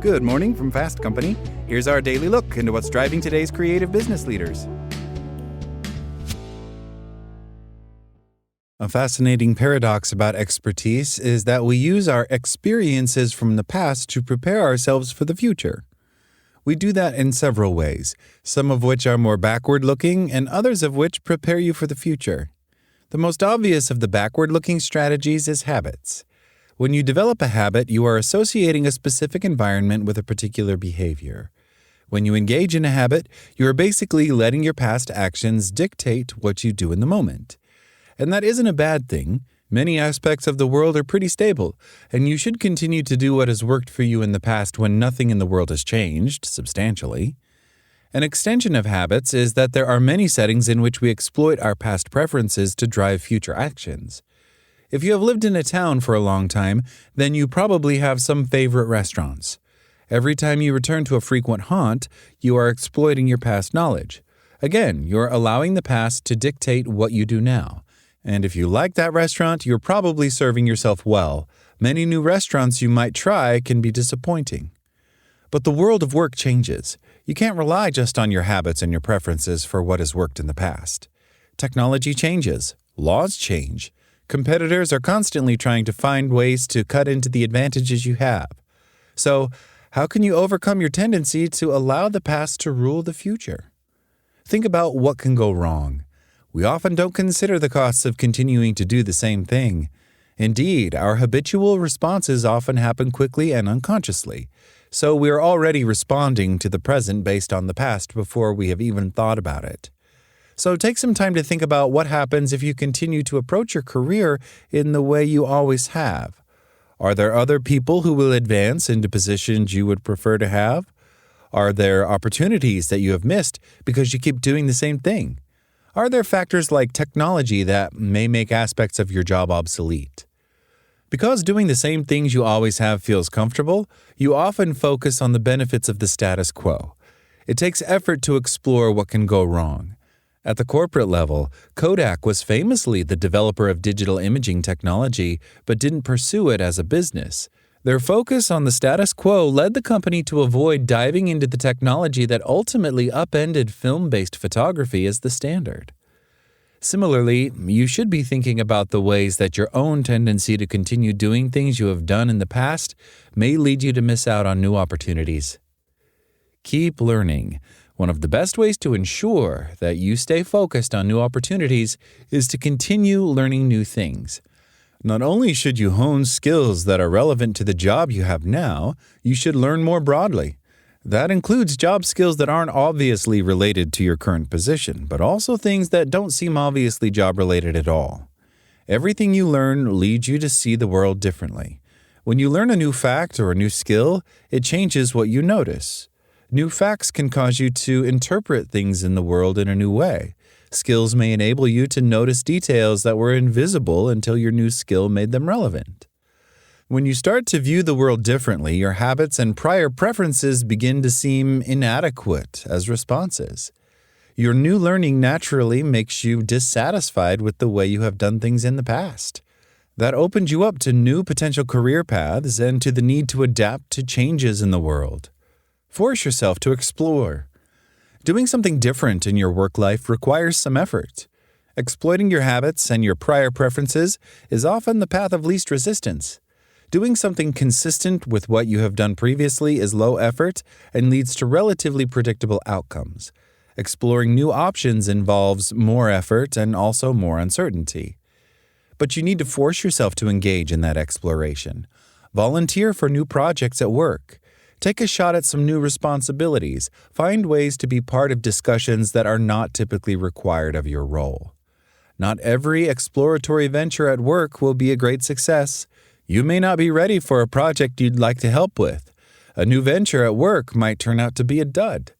Good morning from Fast Company. Here's our daily look into what's driving today's creative business leaders. A fascinating paradox about expertise is that we use our experiences from the past to prepare ourselves for the future. We do that in several ways, some of which are more backward-looking and others of which prepare you for the future. The most obvious of the backward-looking strategies is habits. When you develop a habit, you are associating a specific environment with a particular behavior. When you engage in a habit, you are basically letting your past actions dictate what you do in the moment. And that isn't a bad thing. Many aspects of the world are pretty stable, and you should continue to do what has worked for you in the past when nothing in the world has changed substantially. An extension of habits is that there are many settings in which we exploit our past preferences to drive future actions. If you have lived in a town for a long time, then you probably have some favorite restaurants. Every time you return to a frequent haunt, you are exploiting your past knowledge. Again, you're allowing the past to dictate what you do now. And if you like that restaurant, you're probably serving yourself well. Many new restaurants you might try can be disappointing. But the world of work changes. You can't rely just on your habits and your preferences for what has worked in the past. Technology changes. Laws change. Competitors are constantly trying to find ways to cut into the advantages you have. So, how can you overcome your tendency to allow the past to rule the future? Think about what can go wrong. We often don't consider the costs of continuing to do the same thing. Indeed, our habitual responses often happen quickly and unconsciously, so we are already responding to the present based on the past before we have even thought about it. So take some time to think about what happens if you continue to approach your career in the way you always have. Are there other people who will advance into positions you would prefer to have? Are there opportunities that you have missed because you keep doing the same thing? Are there factors like technology that may make aspects of your job obsolete? Because doing the same things you always have feels comfortable, you often focus on the benefits of the status quo. It takes effort to explore what can go wrong. At the corporate level, Kodak was famously the developer of digital imaging technology, but didn't pursue it as a business. Their focus on the status quo led the company to avoid diving into the technology that ultimately upended film-based photography as the standard. Similarly, you should be thinking about the ways that your own tendency to continue doing things you have done in the past may lead you to miss out on new opportunities. Keep learning. One of the best ways to ensure that you stay focused on new opportunities is to continue learning new things. Not only should you hone skills that are relevant to the job you have now, you should learn more broadly. That includes job skills that aren't obviously related to your current position, but also things that don't seem obviously job-related at all. Everything you learn leads you to see the world differently. When you learn a new fact or a new skill, it changes what you notice. New facts can cause you to interpret things in the world in a new way. Skills may enable you to notice details that were invisible until your new skill made them relevant. When you start to view the world differently, your habits and prior preferences begin to seem inadequate as responses. Your new learning naturally makes you dissatisfied with the way you have done things in the past. That opens you up to new potential career paths and to the need to adapt to changes in the world. Force yourself to explore. Doing something different in your work life requires some effort. Exploiting your habits and your prior preferences is often the path of least resistance. Doing something consistent with what you have done previously is low effort and leads to relatively predictable outcomes. Exploring new options involves more effort and also more uncertainty. But you need to force yourself to engage in that exploration. Volunteer for new projects at work. Take a shot at some new responsibilities. Find ways to be part of discussions that are not typically required of your role. Not every exploratory venture at work will be a great success. You may not be ready for a project you'd like to help with. A new venture at work might turn out to be a dud.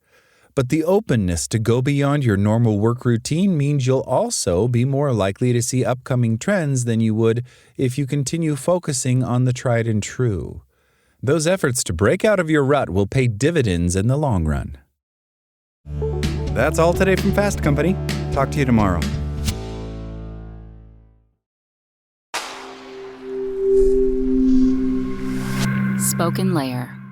But the openness to go beyond your normal work routine means you'll also be more likely to see upcoming trends than you would if you continue focusing on the tried and true. Those efforts to break out of your rut will pay dividends in the long run. That's all today from Fast Company. Talk to you tomorrow. SpokenLayer.